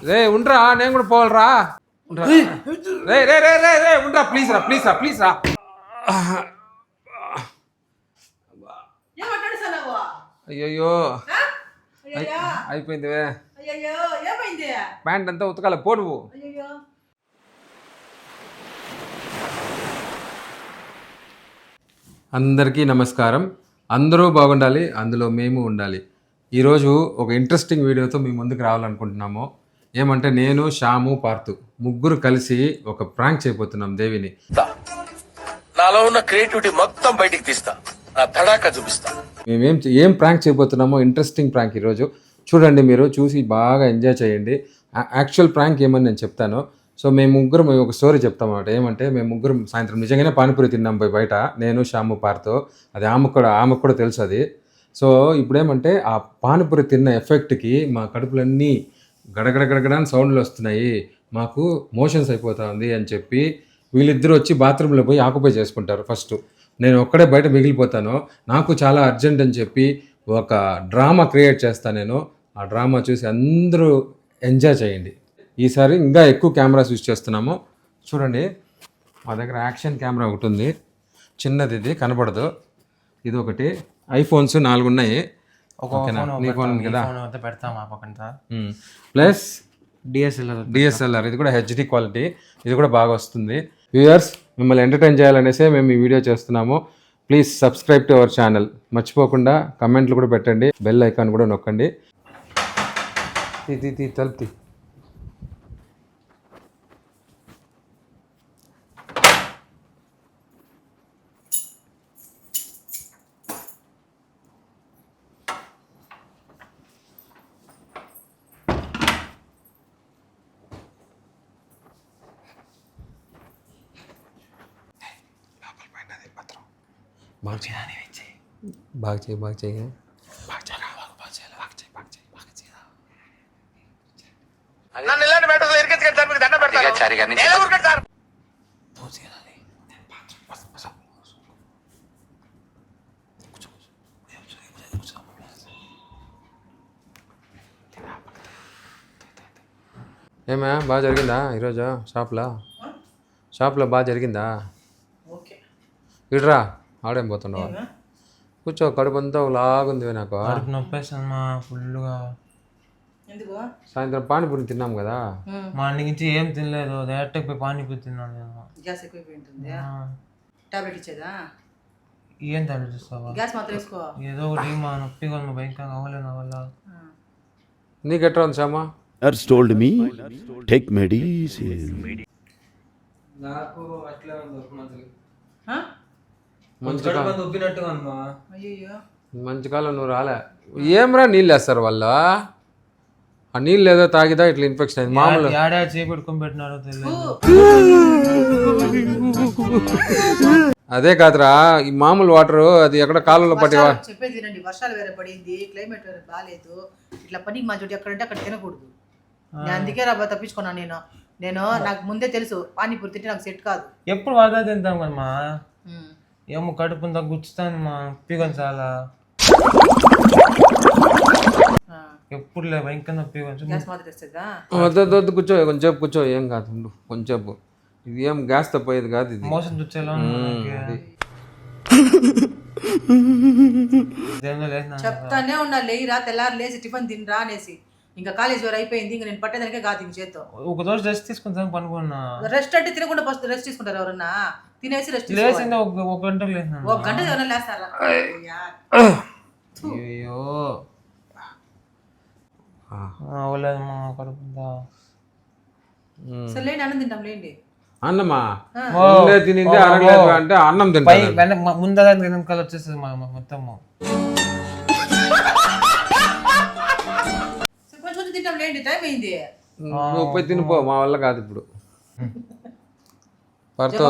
రే ఉండరా, నేను కూడా పోవాలరా. రే రే రే రే రే ఉండరా, ప్లీజ్ రా, ప్లీజ్ రా, ప్లీజ్ రా. అయ్యయ్యో అయిపోయింది. ప్యాంట్ అంతా ఉతకాల పో నువ్వు. అందరికీ నమస్కారం. అందరూ బాగుండాలి, అందులో మేము ఉండాలి. ఈరోజు ఒక ఇంట్రెస్టింగ్ వీడియోతో మీ ముందుకు రావాలనుకుంటున్నాము. ఏమంటే నేను, శ్యాము, పార్థు ముగ్గురు కలిసి ఒక ప్రాంక్ చేయబోతున్నాం దేవిని. నాలో ఉన్న క్రియేటివిటీ మొత్తం బయటికి తీస్తా, నా తడాకా చూపిస్తా. ఏం ప్రాంక్ చేయబోతున్నామో ఇంట్రెస్టింగ్ ప్రాంక్ ఈరోజు చూడండి. మీరు చూసి బాగా ఎంజాయ్ చేయండి. యాక్చువల్ ప్రాంక్ ఏమని నేను చెప్తాను. సో మేము ఒక స్టోరీ చెప్తాం అన్నమాట. ఏమంటే మేము ముగ్గురం సాయంత్రం నిజంగానే పానీపూరి తిన్నాం పోయి బయట, నేను, శ్యాము, పార్థు. అది ఆమెకు కూడా తెలుసు అది. సో ఇప్పుడేమంటే ఆ పానీపూరి తిన్న ఎఫెక్ట్కి మా కడుపులన్నీ గడగడగడగడని సౌండ్లు వస్తున్నాయి, మాకు మోషన్స్ అయిపోతా ఉంది అని చెప్పి వీళ్ళిద్దరూ వచ్చి బాత్రూంలో పోయి ఆక్యుపై చేసుకుంటారు. ఫస్ట్ నేను ఒక్కడే బయట మిగిలిపోతాను. నాకు చాలా అర్జెంట్ అని చెప్పి ఒక డ్రామా క్రియేట్ చేస్తాను నేను. ఆ డ్రామా చూసి అందరూ ఎంజాయ్ చేయండి. ఈసారి ఇంకా ఎక్కువ కెమెరాస్ యూజ్ చేస్తున్నాము. చూడండి, మా దగ్గర యాక్షన్ కెమెరా ఒకటి ఉంది, చిన్నది, ఇది కనపడదు. ఇది ఒకటి. ఐఫోన్స్ 4 ఉన్నాయి. నీ ఫోన్ ఉంది కదా, ప్లస్ డిఎస్ఎల్ఆర్, ఇది కూడా హెచ్డి క్వాలిటీ, ఇది కూడా బాగా వస్తుంది. వ్యూయర్స్, మిమ్మల్ని ఎంటర్టైన్ చేయాలనేసే మేము ఈ వీడియో చేస్తున్నాము. Please subscribe to our channel. మర్చిపోకుండా కమెంట్లు కూడా పెట్టండి, బెల్ ఐకాన్ కూడా నొక్కండి. తలుపుతి. బాగా చేయి. నన్ను ఇలాంటి మ్యాటర్స్ ఇరికించుకెళ్తారు, మీకు దండం పెడతాను. నేను ఊరుకోండి సార్. ఏమా బాగా జరిగిందా ఈరోజు షాప్లో బాగా జరిగిందా? ఇడ్రా, ఆడేం పోతున్నావా? కూర్చో, కడుపు అంతా లాగుంది నాకు. ఫుల్గా సాయంత్రం పానీపూరి తిన్నాం కదా. మార్నింగ్ నుంచి ఏం తినలేదు, డైరెక్ట్ పోయి పానీపూరి తిన్నాను నేను. గ్యాస్ ఎక్కువైపోయింది. టాబ్లెట్ ఇచ్చేదా? ఏం టాబ్లెట్ ఇస్తావా? గ్యాస్ మాత్రం వేసుకో. ఏదో ఒకటి మా నొప్పిగా ఉంది, భయంకరంగా అవ్వలేదు వల్ల. నీకు ఎట్లా ఉంది Shyama? Nurse told me, take medicine. నాకు అట్లా ఉంది, మంచి ఉబ్బినట్టుగా ఉందా? మంచి కాలం నువ్వు రాలే. ఏమరా నీళ్ళు వేస్తారు వాళ్ళు? ఆ నీళ్ళు ఏదో తాగిదా ఇట్లా ఇన్ఫెక్షన్ అయింది. మామూలు ఏడాది చేపెట్టుకొని పెట్టినారో తెలియదు. అదే కాదురా, ఈ మామూలు వాటర్ అది ఎక్కడ కాలంలో పట్టేవా? చెప్పేది వినండి, వర్షాలు వేరే పడింది, క్లైమేట్ వేరే బాగాలేదు. ఇట్లా పని మా చోటు ఎక్కడంటే అక్కడ తినకూడదు. నేను అందుకే రాబా తప్పించుకున్నాను. నేను నాకు ముందే తెలుసు పానీపూరి తింటే నాకు సెట్ కాదు. ఎప్పుడు వరద తింటాం కదమ్మా, ఏమో కడుపు తగ్గుతాను మా నొప్పిగా చాలా. ఎప్పుడు లే భయంకర నొప్పిగా. వద్దు కూర్చో, కొంచెం కూర్చో, ఏం కాదు, ఉండు కొంచెం. ఇది ఏం గ్యాస్ తప్పేది కాదు, ఇది మోషన్ వచ్చేలా. చెప్తానే ఉన్నా, లేయిరా తెల్లారు లేచి టిఫిన్ తినరా అనేసి. ఇంకా కాలేజ్ వేరు అయిపోయింది, ఇంకా నేను పట్టేదానికే కాదు ఇంక చేత్తో. ఒక రోజు రెస్ట్ తీసుకుంటాను పనుకున్నా. రెస్ట్ అంటే తినకుండా ఫస్ట్ రెస్ట్ తీసుకుంటారు ఎవరన్నా? తినేసి రెస్ట్ లేచింది ఒక గంట లేచినా. ఒక గంట ఎవరైనా లేస్తారా? అయ్యో అవ్వలేదమ్మా కడుపుందా. సరే లేండి, అన్నం తింటాం లేండి. అన్నమా తినింది అరగలేదు అంటే అన్నం తింటాం. ముందర వెనకాల వచ్చేస్తుంది మా మొత్తము. కొంచెం తింటాం లేండి, టైం అయింది. నువ్వు పోయి తినిపో, మా వల్ల కాదు ఇప్పుడు. పర్తో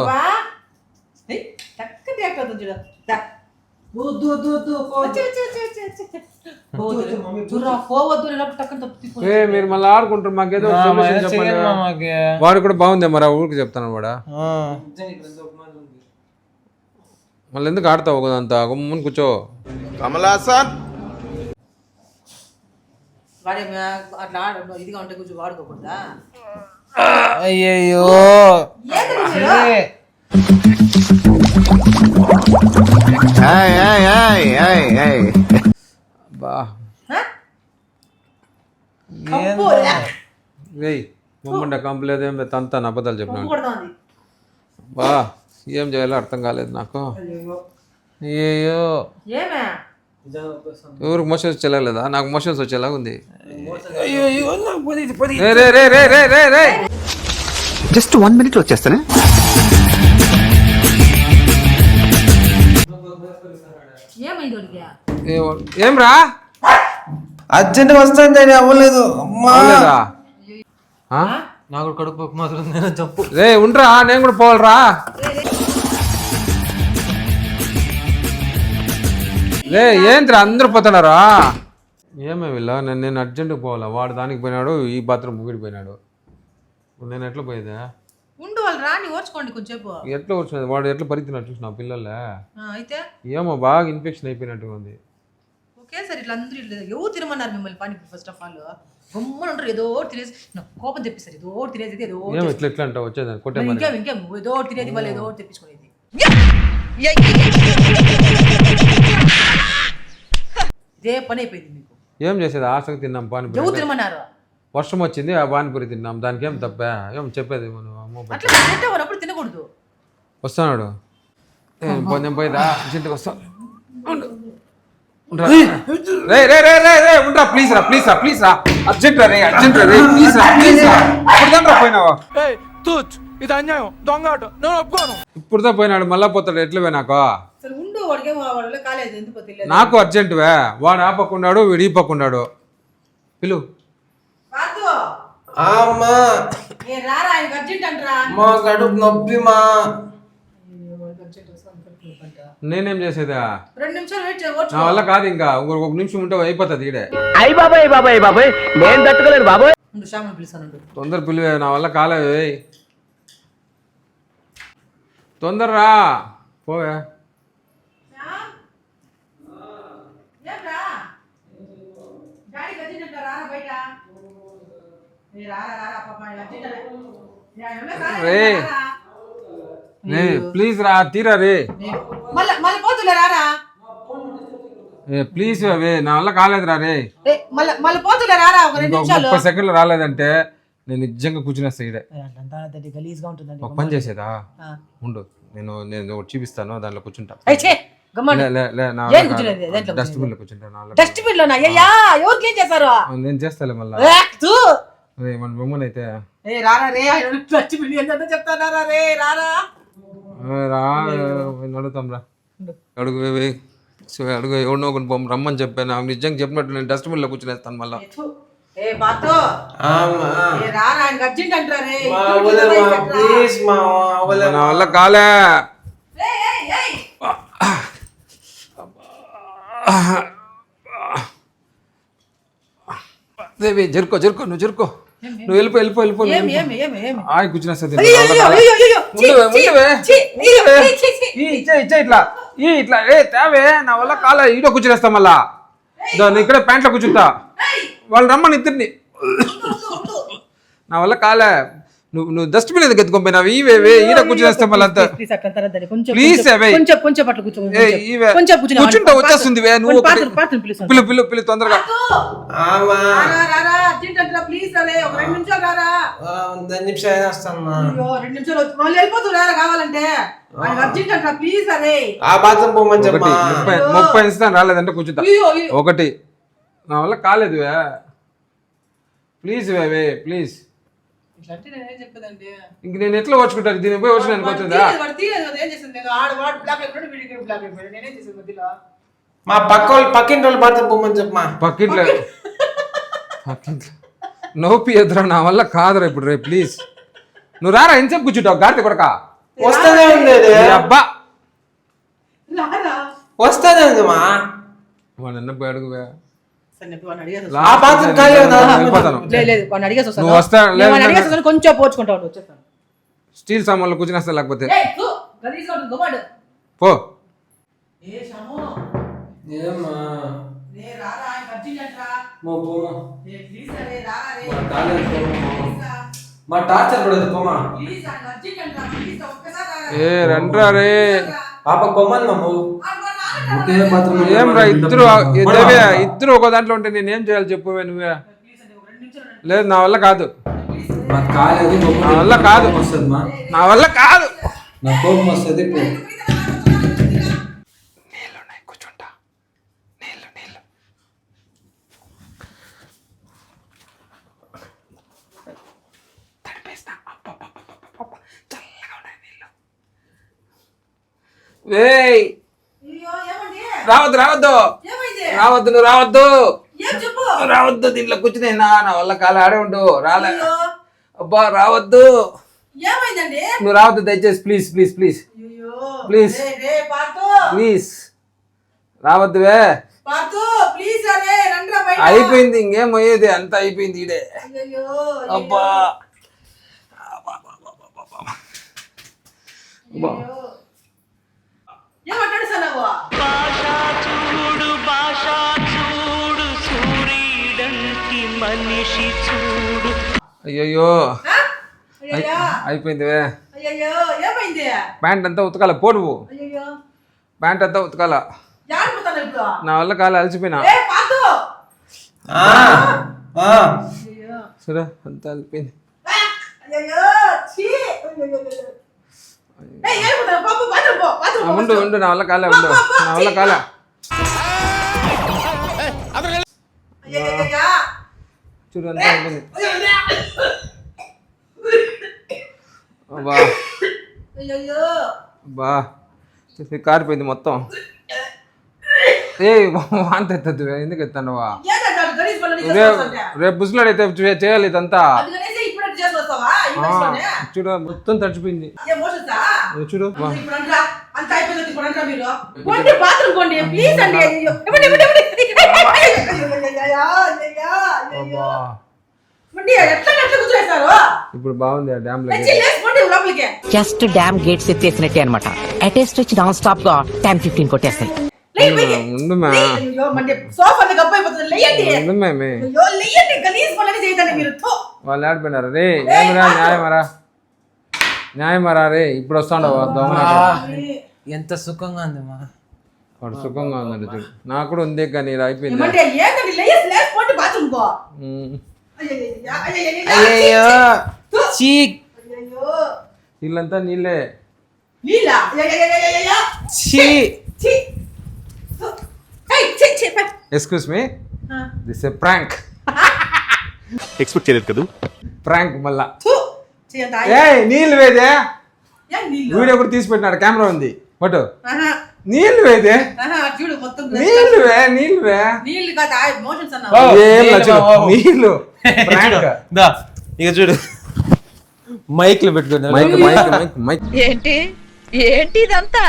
మీరు మళ్ళీ ఆడుకుంటారు, మాకేదో వాడు కూడా బాగుంది మరి. ఆ ఊరికి చెప్తాను వాడా, మళ్ళీ ఎందుకు ఆడతావు కదా అంతా? గుమ్మని కూర్చో. కమలాసన్ వాడే అట్లా ఇదిగా ఉంటే కొంచెం వాడుకోకూడదా? అయ్యయ్యో ఏంది మీరు? బా ఆ? కంపు, రేయ్ మమ్మండ కంపలేదు ఏం లేదు అంతా అబద్ధాలు చెప్పినాడు. కంపు కొడుతోంది. బా ఏం చేయాలో అర్థం కాలేదు నాకు. అయ్యయ్యో ఏమే? ఎవరికి మోషన్స్ వచ్చేలాగలేదా? నాకు మోషన్స్ వచ్చేలాగా ఉంది. అయ్యయ్యో నాకు పది రే రే రే రే రే రే రే జస్ట్ 1 minute లో వచ్చేస్తానే. ఏమైంది వాడికి? ఏం రా అర్జెంట్ వస్తుంది అవ్వలేదు అమ్మా అవలేదా? ఆ? నాకు కడుపు మాత్రం నేను చెప్పు. రే ఉండ్రా నేను కూడా పోవాలరా. రే ఏంద్రా అందరూ పోతున్నారా? ఏమే వీళ్ళ నేను అర్జెంట్గా పోవాలా? వాడు దానికి పోయినాడు, ఈ బాత్రూమ్ ముగిడి పోయినాడు. నేను ఎట్లా పోయేదా? ఉండు వాళ్ళు రాని ఓర్చుకోండి కొంచెంసేపు. ఎట్లా వచ్చినది? వాడు ఎట్లా పరిగెత్తినట్టు చూసిన పిల్లలే. అయితే ఏమో బాగా ఇన్ఫెక్షన్ అయిపోయినట్టుగా ఉంది. ఒకేసారి ఇట్లా అందరూ ఇట్లా ఎవరు తినమన్నారు మిమ్మల్ని పని? ఫస్ట్ ఆఫ్ ఆల్ గమ్మని ఉంటారు, ఏదో ఒకటి తినేసి నాకు కోపం తెప్పిస్తారు. ఏదో ఒకటి తినేది, ఏదో ఒకటి ఏమో ఇట్లా ఎట్లా అంటావు? వచ్చేదాన్ని కొట్టే ఇంకేం ఇంకేం ఏదో ఒకటి తినేది, వాళ్ళు ఏదో ఒకటి తెప్పించుకునేది. ఇదే పని అయిపోయింది మీకు. ఏం చేసేది? ఆసక్తి తిన్నాం పానీపూరి. ఎవరు తినమన్నారు? వర్షం వచ్చింది ఆ పానీపూరి తిన్నాం, దానికి ఏం తప్పా? ఏం చెప్పేది మనం? అట్లా తింటే ఉన్నప్పుడు తినకూడదు. వస్తున్నాడు కొంచెం పోయిదా అర్జెంట్గా వస్తా. రే రే రే రే రే ఉండరా ప్లీజ్ రా ప్లీజ్ రా ప్లీజ్ రా అర్జెంట్ రా రే అర్జెంట్ రా రే ప్లీజ్ రా ప్లీజ్ రా. ఇప్పుడు పోయినావా? ఇది అన్యాయం, దొంగ ఆట, నేను ఒప్పుకోను. ఇప్పుడుదా పోయినాడు, మళ్ళా పోతాడు. ఎట్లా పోయినాకో అసలు ఉండు, వాడికి వాళ్ళ కాలేదు ఎందుకో తెలియదు. నాకు అర్జెంటువే. వాడు ఆ పక్కున్నాడు, వీడు ఈ పక్కున్నాడు. పిలు అమ్మా రారా, ఆయనకి అర్జెంట్ అంటరా. మా కడుపు నొప్పి మా. నేనేం చేసేదా? 2 నిమిషాలు వెయిట్ చేయవచ్చు. నా వల్ల కాదు, ఇంకా ఒక నిమిషం ఉంటే అయిపోతుంది ఈడే. అయ్యి బాబాయ్ బాబాయ్ బాబాయ్ నేను తట్టుకోలేను బాబాయ్. ఉండు, శ్యామని పిలుస్తాను. తొందర పిలువే, నా వల్ల కాలేదు. తొందర రా పోవే. రే రే ప్లీజ్ రా తీరా రే. మళ్ళీ పోతులే రారా. ప్లీజ్ అవే నా వల్ల కాలేదురా రే. మళ్ళీ పోతులే రారా. ఒక 2 నిమిషాలు 30 సెకండ్లు రాలేదంటే నేను నిజంగా కూర్చునేస్తా ఈడే. గలీజ్గా ఉంటుంది. ఒక పని చేసేదా ఉండు, నేను నేను ఒకటి చూపిస్తాను, దాంట్లో కూర్చుంటా. డస్ట్బిన్ లో కూర్చుంటా. డస్ట్బిన్ లోనా? అయ్యా ఎవరు క్లీన్ చేశారు? నేను చేస్తాలే మళ్ళా. మన బొమ్మను అయితే రారా రే, డస్ట్బిన్ ఎంత చెప్తారా రే, రారా రా అడుగుతాం రా. అడుగు అడుగు ఎవరినో ఒకటి బొమ్మ రమ్మని చెప్పాను. నాకు నిజంగా చెప్పినట్టు నేను డస్ట్బిన్ లో కూర్చునేస్తాను మళ్ళా. నా వల్ల కాలే. జరుకో జరుకో నువ్వు జరుకో, నువ్వు వెళ్ళిపో వెళ్ళిపో వెళ్ళిపో. ఆగి కూర్చునేస్తా. ఇట్లా ఇట్లా ఏ తేవే, నా వల్ల కాలే. ఈడో కూర్చునేస్తా మళ్ళా. ఇక్కడే ప్యాంట్లో కూర్చుంటా. వాళ్ళు రమ్మని ఇద్దరిని. నా వల్ల కాలే. నువ్వు డస్ట్బిన్ ఎందుకు ఎత్తుకొని పోయినావు? ఈవే ఈడ కూర్చునేస్తా మళ్ళీ అంతా. ప్లీజ్ కూర్చుంటా వచ్చేస్తుంది. నువ్వు పిలు పిలు పిలు తొందరగా. కావాలంటే 30 నిమిషాలు రాలేదంటే కూర్చుంటా. ఒకటి నా వల్ల కాలేదు. ప్లీజ్ వేవే ప్లీజ్. ఇంక నేను ఎట్లా వచ్చుకుంటాను? దీని పోయి వచ్చి నేను వచ్చిందా? మా పక్కింటి వాళ్ళు బాత్రూమ్ పోమని చెప్పమా. పక్కింట్లో నోపి ఎదురా, నా వల్ల కాదురా ఇప్పుడు. రే ప్లీజ్ నువ్వు రారా. ఎంతసేపు కూర్చుంటావు గాడిద కొడక? వస్తానే ఉంది అబ్బా, వస్తానే ఉంది మా. వాడు ఎన్న పోయి అడుగు. కొంచెం పోర్చుకుంటావు. స్టీల్ సామాన్లు కూర్చునేస్తా లేకపోతే పో. అర్జెంట్ అంటరా ప్లీజ్ అరే రా మా టార్చర్ పడదు పోమా ప్లీజ్ అర్జెంట్ అంటరా ప్లీజ్ ఒక్కసారి ఏ రండ్రా రే పాప కొమ్మని మమ్ము ఏం రా ఇద్దరు ఒక దాంట్లో ఉంటే నేనేం చేయాలి చెప్పువే నువ్వే లేదు నా వల్ల కాదు నా వల్ల కాదు నా వల్ల కాదు నా కోపం వస్తుంది నీళ్ళు ఉన్నాయి కూర్చుంటా నీళ్ళు తడిపేస్తా చల్లగా ఉన్నాయి నీళ్ళు వేయ్ అయ్యో ఏమండి రావద్దు ఏమైంది నువ్వు రావద్దు ఏం చెప్పు రావద్దు దీంట్లో కూర్చుని నా వల్ల కాలు ఆడే ఉండు రాలే అయ్యో అబ్బా రావద్దు ఏమైందండి నువ్వు రావద్దు దయచేసి ప్లీజ్ అయ్యో ప్లీజ్ రే పార్తు ప్లీజ్ రావద్దువే పార్తు ప్లీజ్ అరే రండ్రా బయట అయిపోయింది ఇంకేం అయ్యేది అంత అయిపోయింది ఈడే అయ్యో అబ్బా ఏమంటాడు సార్ నువ్వు అయ్యయ్యో అయ్యో అయిపోయిందివే అయ్యో ఏమైంది ప్యాంట్ అంతా ఉతకాల పోడు అయ్యో ప్యాంట్ అంతా ఉతకాల యాడిపోతాను ఇప్పుడు నా వల్ల కాలు అలసిపోయినా ఏ పార్తు అయ్యో సరే అంతా అలిపోయింది అయ్యో ఛీ ఏ ఏడిపోతాను పాప బాత్రూమ్ పో బాత్రూమ్ ఉండు నా వల్ల కాలే ఉండు నా వల్ల కాలే అయ్యో చూడు అంతా అయిపోయింది అబ్బా అయ్యో అబ్బా కారిపోయింది మొత్తం ఏ వాంత ఎత్తద్దు ఎందుకు ఎత్తానువా ఏంటంటాడు గణేష్ పనులు చేస్తావంటే రేపు బుసులాడైతే చేయాలి ఇదంతా అందుకనేసి ఇప్పుడు చేసి వస్తావా ఈ వయసులోనే చూడు మొత్తం తడిచిపోయింది ఏ మోషన్సా చూడు ఇప్పుడు అంటారా అంత అయిపోయింది ఇప్పుడు అంటారా మీరు పోండి బాత్రూమ్ పోండి ప్లీజ్ అండి అయ్యో ఎట్లా కూర్చోస్తారు ఇప్పుడు బాగుంది ఆ డ్యామ్ లో లేచిపోండి లోపలికి జస్ట్ డ్యామ్ గేట్స్ ఎత్తేసినట్టే అనమాట అటెస్ట్ వచ్చి నాన్ స్టాప్ గా 10-15 కొట్టేస్తాయి ఉండు మా అయ్యో మండి సోఫా గప్ప అయిపోతుంది లేయండి ఉండు మేమే అయ్యో లేయండి గలీజ్ పనులు చేయదండి మీరు థు. వాళ్ళు ఆడిపోయినారు రే ఏమరా న్యాయమరా రే ఇప్పుడు వస్తాండవు దొంగ ఎంత సుఖంగా ఉంది మా వాడు సుఖంగా ఉందండి చూడు నాకు కూడా ఉంది కానీ ఇలా అయిపోయింది ఏమంటే ఏంటండి లేచిపోండి బాత్రూమ్ కో ఉమ్. అయ్యో చీక్ అయ్యో వీళ్ళంతా నీళ్ళే నీలా చీ ఛీ హే ఛీ ఛీ excuse me this A prank expect చేయలేదు కదా ప్రాంక్ మళ్ళా థు చేయండి ఏ నీళ్ళు వేదే ఏం నీళ్ళు వీడియో కూడా తీసి పెట్టినాడు కెమెరా ఉంది బట్ ఆహా నీళ్ళు వేదే ఆహా చూడు మొత్తం నీళ్ళు వే నీళ్ళు కాదు మోషన్స్ అన్నావు ఏం నీళ్ళు, లక్షలు ఓ. నీళ్ళు ప్రాంక్ దా ఇక చూడు మైక్లు పెట్టుకున్నా మైక్ మైక్ మైక్ మైక్ ఏంటి ఏంటి ఇదంతా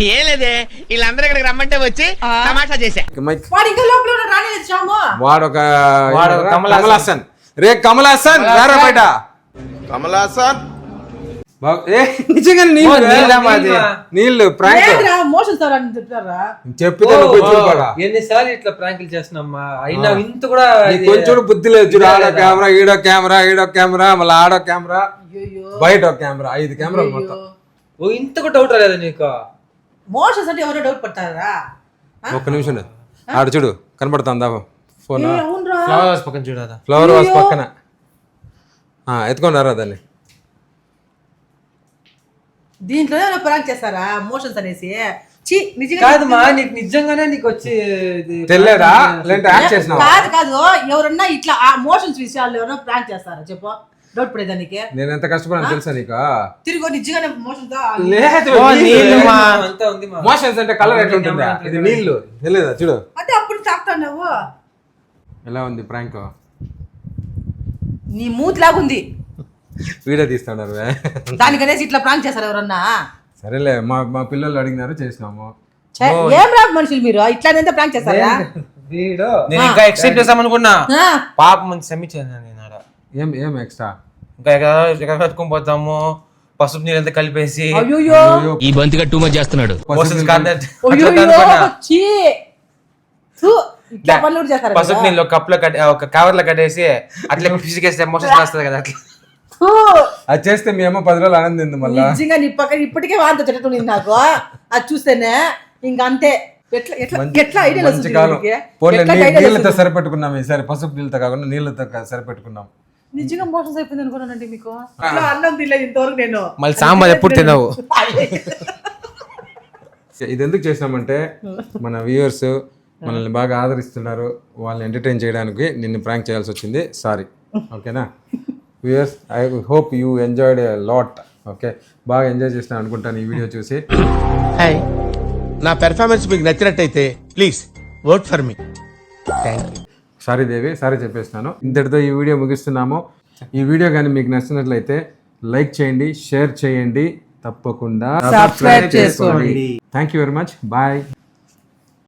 ఏం లేదే వీళ్ళందరూ ఇక్కడికి రమ్మంటే వచ్చి తమాషా చేశా మైక్ వాడు ఇంకా లోపల ఉన్న రాలేదు శ్యాము వాడొక వాడు కమల్ హాసన్. కమల్ హాసన్ రే కమల్ హాసన్ రారా బయట కమలాసన్ ఏ నిజంగా నీళ్ళు రే. నీళ్ళా మాది? నీళ్ళు ప్రాంక్ ఏంద్రా మోషన్స్ అని చెప్తారా చెప్పితే నువ్వు పోయి చూడు బాగా. ఎన్నిసార్లు ఇట్లా ప్రాంకులు చేస్తున్నామ్మా అయినా ఇంత కూడా నీకు కొంచెం కూడా బుద్ధి లేదు చూడు ఆడో కెమెరా ఈడో కెమెరా మళ్ళీ ఆడో కెమెరా అయ్యో బయట ఒక కెమెరా 5 కెమెరాలు మొత్తం ఓ ఇంత కూడా డౌట్ రాలేదా నీకు మోషన్స్ అంటే ఎవరో డౌట్ పడతారా ఒక్క నిమిషం ఆడ చూడు కనపడుతుందా ఫోన్ అవునరా ఫ్లవర్ హౌస్ పక్కన చూడదా ఫ్లవర్ వాస్ పక్కన ఎత్తుకొని రారా దాన్ని దీంట్లోనే ప్రాంక్ చేస్తారా మోషన్స్ అనేసి ఛీ నిజంగా కాదమ్మా నీకు నిజంగానే నీకు వచ్చి ఇది తెలియదా లేదంటే యాక్ట్ చేసినావా కాదు కాదు ఎవరన్నా ఇట్లా ఆ మోషన్స్ విషయాలు ఎవరన్నా ప్రాంక్ చేస్తారా చెప్పు డౌట్ పడేదానికి నేను ఎంత కష్టపడాను తెలుసా నీకు తిరిగి నిజంగానే మోషన్స్ లేదు ఓ, నీళ్ళు మా. నీళ్ళు. అంతా ఉంది మా. మోషన్స్ అంటే కలర్ ఎట్లా ఉంటుందా ఇది నీళ్ళు తెలియదా చూడు అంటే అప్పుడు తాకుతావు ఎలా ఉంది ప్రాంక్ నీ మూతి లాగుంది వీడియో తీస్తాడు దానికనేసి ఇట్లా ప్రాంక్ చేస్తారు ఎవరన్నా సరేలే మా పిల్లలు అడిగినారు చేసినాము ఛే, ఏం రాకు మనుషులు మీరు ఇట్లానంతా ప్రాంక్ చేస్తారా వీడు నేను ఇంకా ఎక్సెప్ట్ చేస్తామనుకున్నా ఆ, పాప ముందు సెమిచాను నేను ఆడ. ఏం ఏం ఎక్స్ట్రా ఇంకా ఎక్కడ కట్టుకొని పోతాము పసుపు నీళ్ళంతా కలిపేసి అయ్యోయ్యో ఈ బంతిగా టూ మచ్ చేస్తున్నాడు మోషన్స్ కాదు అయ్యోయ్యో ఛీ. థు, ఇట్లా పనులు కూడా చేస్తారు పసుపు కదా. నీళ్ళు ఒక కవర్ లో కట్టేసి అట్లా పిసికేస్తే ఎమోషన్స్ వస్తుంది కదా అట్లా. ఫూ, అది చేస్తే మీ అమ్మ 10 రోజులు ఆనందింది మళ్ళా. నిజంగా నీ పక్కన ఇప్పటికే వాంత చెట్టు ఉంది నాకు అది చూస్తేనే ఇంకా అంతే. ఎట్లా ఎట్లా ఎట్లా ఐడియా మంచి కాలం. పోన్లే, నీళ్ళతో సరిపెట్టుకున్నాం ఈసారి, పసుపు నీళ్ళతో కాకుండా నీళ్ళతో సరిపెట్టుకున్నాం. నిజంగా మోషన్స్ అయిపోయింది అనుకున్నానండి మీకు. ఇట్లా అన్నం తినలేదు ఇంతవరకు నేను. మళ్ళీ సాంబార్ ఎప్పుడు తినవు. ఇది ఎందుకు చేసినామంటే మన వ్యూవర్స్ మనల్ని బాగా ఆదరిస్తున్నారు, వాళ్ళని ఎంటర్టైన్ చేయడానికి నిన్ను ప్రాంక్ చేయాల్సి వచ్చింది. సారీ, ఓకేనా viewers? I hope you enjoyed a lot. Okay, బాగా ఎంజాయ్ చేసిన అనుకుంటాను ఈ వీడియో చూసి. నా పెర్ఫార్మెన్స్ మీకు నచ్చినట్టయితే please vote for me. Sorry Devi, sorry చెప్పేస్తున్నాను. ఇంతటితో ఈ వీడియో ముగిస్తున్నాము. ఈ వీడియో కానీ మీకు నచ్చినట్లయితే లైక్ చేయండి, షేర్ చేయండి, తప్పకుండా సబ్స్క్రైబ్ చేసుకోండి. Thank you very much. Bye.